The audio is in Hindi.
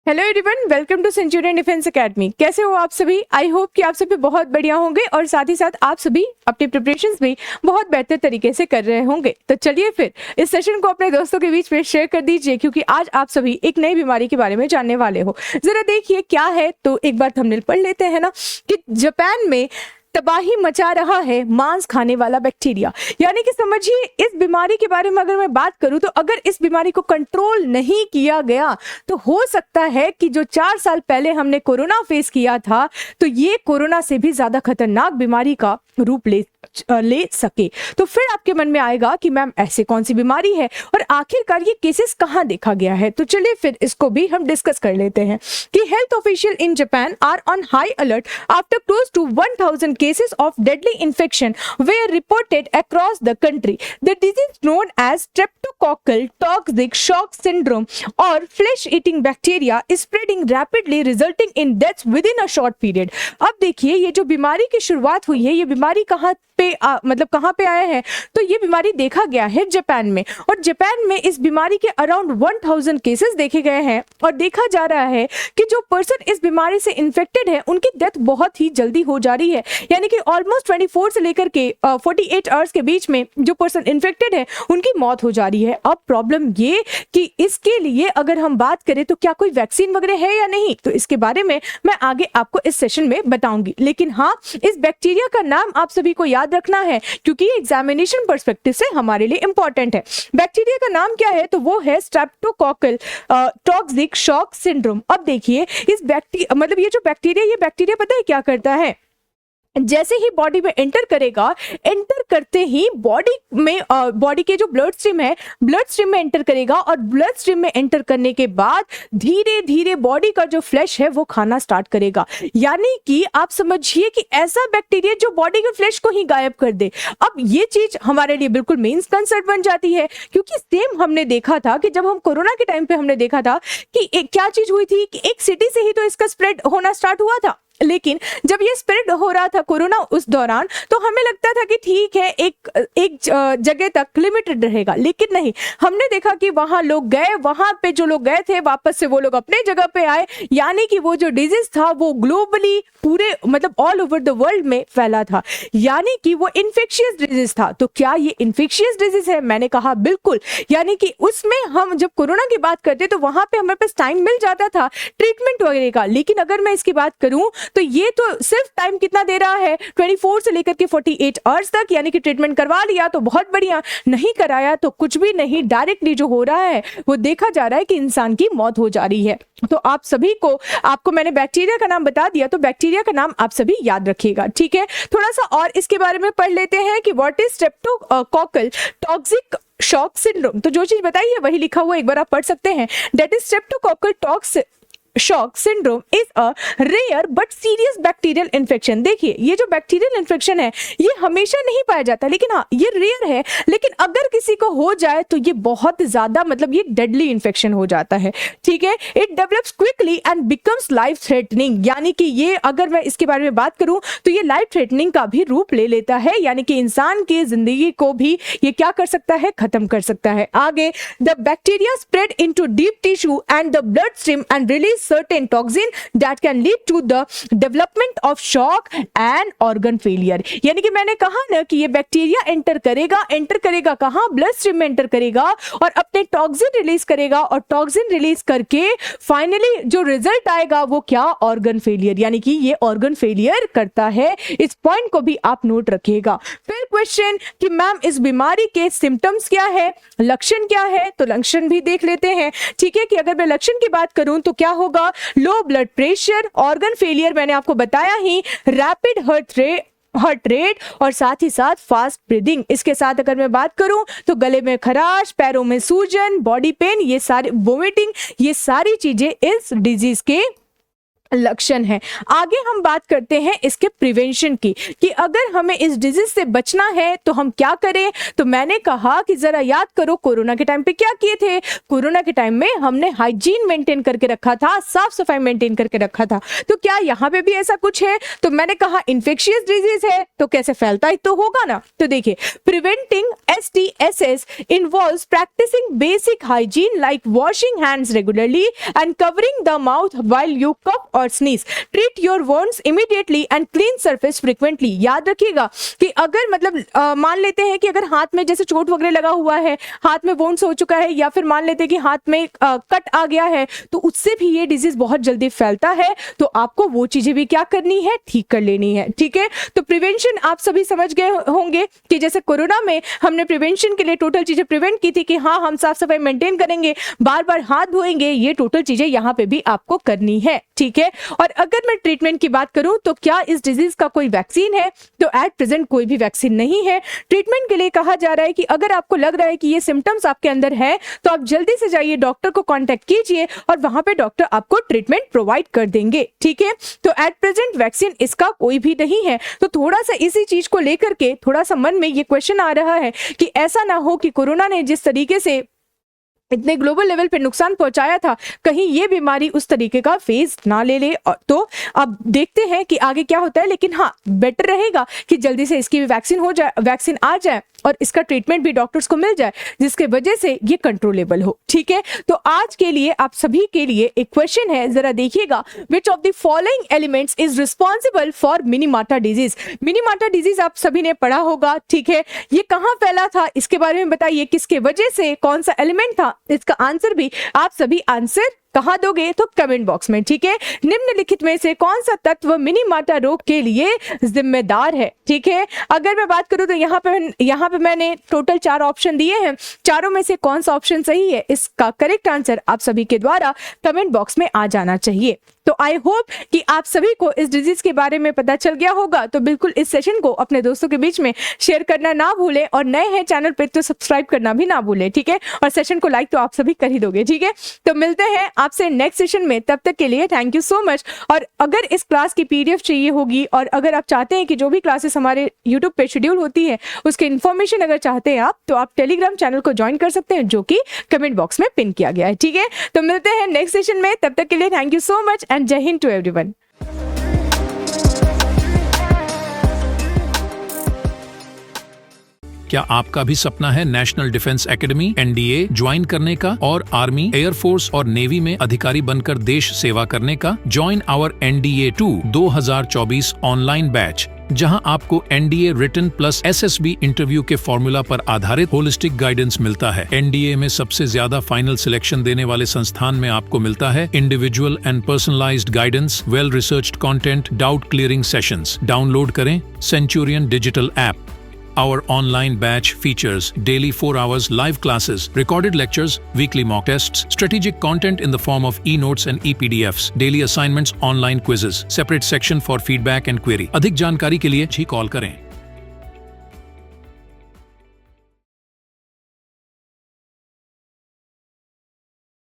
Hello everyone, welcome to Centurion Defence Academy. कैसे हो आप सभी? आई होप कि आप सभी बहुत बढ़िया होंगे और साथ ही साथ आप सभी अपनी प्रिपरेशंस भी बहुत बेहतर तरीके से कर रहे होंगे। तो चलिए फिर इस सेशन को अपने दोस्तों के बीच में शेयर कर दीजिए, क्योंकि आज आप सभी एक नई बीमारी के बारे में जानने वाले हो। जरा देखिए क्या है, तो एक बार थंबनेल पढ़ लेते हैं ना कि जापान में तबाही मचा रहा है मांस खाने वाला बैक्टीरिया। यानी कि समझिए, इस बीमारी के बारे में अगर मैं बात करूं तो अगर इस बीमारी को कंट्रोल नहीं किया गया तो हो सकता है कि जो 4 साल पहले हमने कोरोना फेस किया था, तो ये कोरोना से भी ज्यादा खतरनाक बीमारी का रूप ले सके। तो फिर आपके मन में आएगा कि मैम ऐसे कौन सी बीमारी है और आखिरकार ये केसेस कहाँ देखा गया है। तो चलिए फिर इसको भी हम डिस्कस कर लेते हैं कि health official in Japan are on high alert after close to 1000 cases of deadly infection were reported across the country. The disease known as streptococcal toxic shock syndrome or flesh-eating bacteria is spreading rapidly, resulting in deaths within a short period. अब देखिए, ये जो बीमारी की शुरुआत हुई है, ये बीमारी कहाँ पे आया है? तो ये बीमारी देखा गया है जापान में, और जापान में इस बीमारी के अराउंड 1000 केसेस देखे गए हैं। और देखा जा रहा है कि जो पर्सन इस बीमारी से इन्फेक्टेड है उनकी डेथ बहुत ही जल्दी हो जा रही है। यानी कि ऑलमोस्ट 24 से लेकर के 48 आवर्स के बीच में जो पर्सन इन्फेक्टेड है उनकी मौत हो जा रही है। अब प्रॉब्लम ये कि इसके लिए अगर हम बात करें तो क्या कोई वैक्सीन वगैरह है या नहीं, तो इसके बारे में मैं आगे आपको इस सेशन में बताऊंगी। लेकिन हाँ, इस बैक्टीरिया का नाम आप सभी को याद रखना है, क्योंकि एग्जामिनेशन पर्सपेक्टिव से हमारे लिए इंपॉर्टेंट है। बैक्टीरिया का नाम क्या है? तो वो है स्ट्रेप्टोकोकल टॉक्सिक शॉक सिंड्रोम। अब देखिए, इस ये जो बैक्टीरिया पता है क्या करता है? जैसे ही बॉडी में एंटर करेगा, एंटर करते ही बॉडी के जो ब्लड स्ट्रीम है, ब्लड स्ट्रीम में एंटर करेगा, और ब्लड स्ट्रीम में एंटर करने के बाद धीरे धीरे बॉडी का जो फ्लैश है वो खाना स्टार्ट करेगा। यानी कि आप समझिए कि ऐसा बैक्टीरिया जो बॉडी के फ्लैश को ही गायब कर दे। अब ये चीज हमारे लिए बिल्कुल मेन कंसर्न बन जाती है, क्योंकि सेम हमने देखा था कि जब हम कोरोना के टाइम पे हमने देखा था कि क्या चीज हुई थी कि एक सिटी से ही तो इसका स्प्रेड होना स्टार्ट हुआ था। लेकिन जब ये स्प्रेड हो रहा था कोरोना, उस दौरान तो हमें लगता था कि ठीक है, एक जगह तक लिमिटेड रहेगा। लेकिन नहीं, हमने देखा कि वहां लोग गए, वहां पे जो लोग गए थे वापस से वो लोग अपने जगह पे आए। यानी कि वो जो डिजीज था वो ग्लोबली पूरे ऑल ओवर द वर्ल्ड में फैला था। यानी कि वो इन्फेक्शियस डिजीज था। तो क्या ये इन्फेक्शियस डिजीज है? मैंने कहा बिल्कुल। यानी कि उसमें हम जब कोरोना की बात करते तो वहां पे हमें पास टाइम मिल जाता था ट्रीटमेंट वगैरह का। लेकिन अगर मैं इसकी बात करूं तो ये तो सिर्फ टाइम कितना दे रहा है? 24 से लेकर के 48 आवर्स तक। यानी कि ट्रीटमेंट करवा लिया तो बहुत बढ़िया, नहीं कराया तो कुछ भी नहीं। डायरेक्टली जो हो रहा है वो देखा जा रहा है कि इंसान की मौत हो जा रही है। तो आप सभी को, आपको मैंने बैक्टीरिया का नाम बता दिया, तो बैक्टीरिया का नाम आप सभी याद रखिएगा, ठीक है? थोड़ा सा और इसके बारे में पढ़ लेते हैं कि what is streptococcal toxic shock syndrome. तो जो चीज बताई है वही लिखा हुआ, एक बार आप पढ़ सकते हैं। That is streptococcal toxic shock syndrome is a rare but serious bacterial infection. देखिए, ये जो बैक्टीरियल इन्फेक्शन है ये हमेशा नहीं पाया जाता, लेकिन हाँ ये रेयर है। लेकिन अगर किसी को हो जाए तो ये बहुत ज्यादा ये डेडली इन्फेक्शन हो जाता है, ठीक है? It develops quickly and becomes life threatening. यानी कि ये, अगर मैं इसके बारे में बात करूं तो ये लाइफ थ्रेटनिंग का भी रूप ले लेता है। यानी कि इंसान की जिंदगी को भी ये क्या कर सकता है? खत्म कर सकता है। आगे, the bacteria spread into deep tissue and the blood stream and release certain toxin that can lead to the development of shock and organ failure। यानी कि मैंने कहा ना कि ये बैक्टीरिया एंटर करेगा कहां? ब्लड स्ट्रीम में एंटर करेगा और अपने टॉक्सिन रिलीज करेगा, और टॉक्सिन रिलीज करके फाइनली जो रिजल्ट आएगा वो क्या? Organ failure. यानी कि ये ऑर्गन फेलियर करता है। इस पॉइंट को भी आप नोट रखिएगा। फिर क्वेश्चन कि मैम इस बीमारी के सिम्टम्स क्या है, लक्षण क्या है? तो लक्षण भी देख लेते हैं, ठीक है? कि अगर मैं लक्षण की बात करूं तो क्या होगा? Low blood pressure, organ failure मैंने आपको बताया ही, रैपिड हार्ट रेट और साथ ही साथ फास्ट ब्रीदिंग। इसके साथ अगर मैं बात करूं तो गले में खराश, पैरों में सूजन, बॉडी पेन, ये सारे, वोमिटिंग, ये सारी चीजें इस डिजीज के लक्षण है। आगे हम बात करते हैं इसके प्रिवेंशन की, कि अगर हमें इस डिजीज से बचना है तो हम क्या करें। तो मैंने कहा कि जरा याद करो कोरोना के टाइम पे क्या किए थे। कोरोना के टाइम में हमने हाइजीन मेंटेन करके रखा था, साफ सफाई मेंटेन करके रखा था। तो क्या यहाँ पे भी ऐसा कुछ है। तो मैंने कहा इन्फेक्शियस डिजीज है तो कैसे फैलता ही तो होगा ना। तो देखिए, preventing STSS involves practising basic hygiene like washing hands regularly and covering the mouth while you cough और sneeze. Treat your wounds immediately and clean surface frequently. याद रखिएगा कि अगर मतलब मान लेते हैं कि अगर हाथ में जैसे चोट वगैरह लगा हुआ है, हाथ में वॉन्ड्स हो चुका है, या फिर मान लेते हैं कि हाथ में कट आ गया है, तो उससे भी ये डिजीज बहुत जल्दी फैलता है। तो आपको वो चीजें भी क्या करनी है, ठीक कर लेनी है। ठीक है, तो प्रिवेंशन आप सभी समझ गए होंगे कि जैसे कोरोना में हमने प्रिवेंशन के लिए टोटल चीजें प्रिवेंट की थी कि हाँ हम साफ सफाई मेंटेन करेंगे, बार बार हाथ धोएंगे, ये टोटल चीजें यहाँ पे भी आपको करनी है। ठीक है, और अगर मैं ट्रीटमेंट की बात करूं तो क्या इस डिजीज का कोई वैक्सीन है। तो एट प्रेजेंट कोई भी वैक्सीन नहीं है। ट्रीटमेंट के लिए कहा जा रहा है कि अगर आपको लग रहा है कि ये सिम्टम्स आपके अंदर है तो आप जल्दी से जाइए, डॉक्टर को कांटेक्ट कीजिए और वहां पे डॉक्टर आपको ट्रीटमेंट प्रोवाइड कर देंगे। ठीक है, तो एट प्रेजेंट वैक्सीन इसका कोई भी नहीं है। तो थोड़ा सा इसी चीज को लेकर के थोड़ा सा मन में ये क्वेश्चन आ रहा है कि ऐसा ना हो कि कोरोना ने जिस तरीके से इतने ग्लोबल लेवल पे नुकसान पहुंचाया था, कहीं ये बीमारी उस तरीके का फेज ना ले ले। तो अब देखते हैं कि आगे क्या होता है, लेकिन हाँ बेटर रहेगा कि जल्दी से इसकी भी वैक्सीन हो जाए, वैक्सीन आ जाए और इसका ट्रीटमेंट भी डॉक्टर्स को मिल जाए, जिसके वजह से ये कंट्रोलेबल हो। ठीक है, तो आज के लिए आप सभी के लिए एक क्वेश्चन है, जरा देखिएगा। Which of the following elements is responsible for मिनीमाटा disease. मिनीमाटा disease आप सभी ने पढ़ा होगा। ठीक है, ये कहाँ फैला था इसके बारे में बताइए, किसके वजह से, कौन सा एलिमेंट था। इसका आंसर भी आप सभी आंसर कहां दोगे, तो कमेंट बॉक्स में। ठीक है, निम्नलिखित में से कौन सा तत्व मिनीमाटा रोग के लिए जिम्मेदार है। ठीक है, अगर मैं बात करूं तो यहाँ पे मैंने टोटल 4 ऑप्शन दिए हैं, चारों में से कौन सा ऑप्शन सही है, इसका करेक्ट आंसर आप सभी के द्वारा कमेंट बॉक्स में आ जाना चाहिए। तो आई होप कि आप सभी को इस डिजीज के बारे में पता चल गया होगा। तो बिल्कुल इस सेशन को अपने दोस्तों के बीच में शेयर करना ना भूलें, और नए हैं चैनल पे तो सब्सक्राइब करना भी ना भूलें। ठीक है, और सेशन को लाइक तो आप सभी कर ही दोगे। ठीक है, तो मिलते हैं आपसे नेक्स्ट सेशन में, तब तक के लिए थैंक यू सो मच। और अगर इस क्लास की PDF चाहिए होगी, और अगर आप चाहते हैं कि जो भी क्लासेस हमारे यूट्यूब पे शेड्यूल होती है उसकी इन्फॉर्मेशन अगर चाहते हैं आप, तो आप टेलीग्राम चैनल को ज्वाइन कर सकते हैं, जो कि कमेंट बॉक्स में पिन किया गया है। ठीक है, तो मिलते हैं नेक्स्ट सेशन में, तब तक के लिए thank you so much and जय हिंद टू एवरीवन। क्या आपका भी सपना है national defence academy NDA join करने का और आर्मी, एयरफोर्स और नेवी में अधिकारी बनकर देश सेवा करने का? Join our NDA 2 2024 online batch, जहां आपको NDA written plus SSB interview के फॉर्मूला पर आधारित होलिस्टिक गाइडेंस मिलता है। NDA में सबसे ज्यादा फाइनल सिलेक्शन देने वाले संस्थान में आपको मिलता है individual and personalised guidance, well researched content, doubt clearing sessions. Download करें Centurion digital app. Our online batch features daily 4 hours live classes, recorded lectures, weekly mock tests, strategic content in the form of e-notes and e-PDFs, daily assignments, online quizzes, separate section for feedback and query. अधिक जानकारी के लिए ही कॉल करें।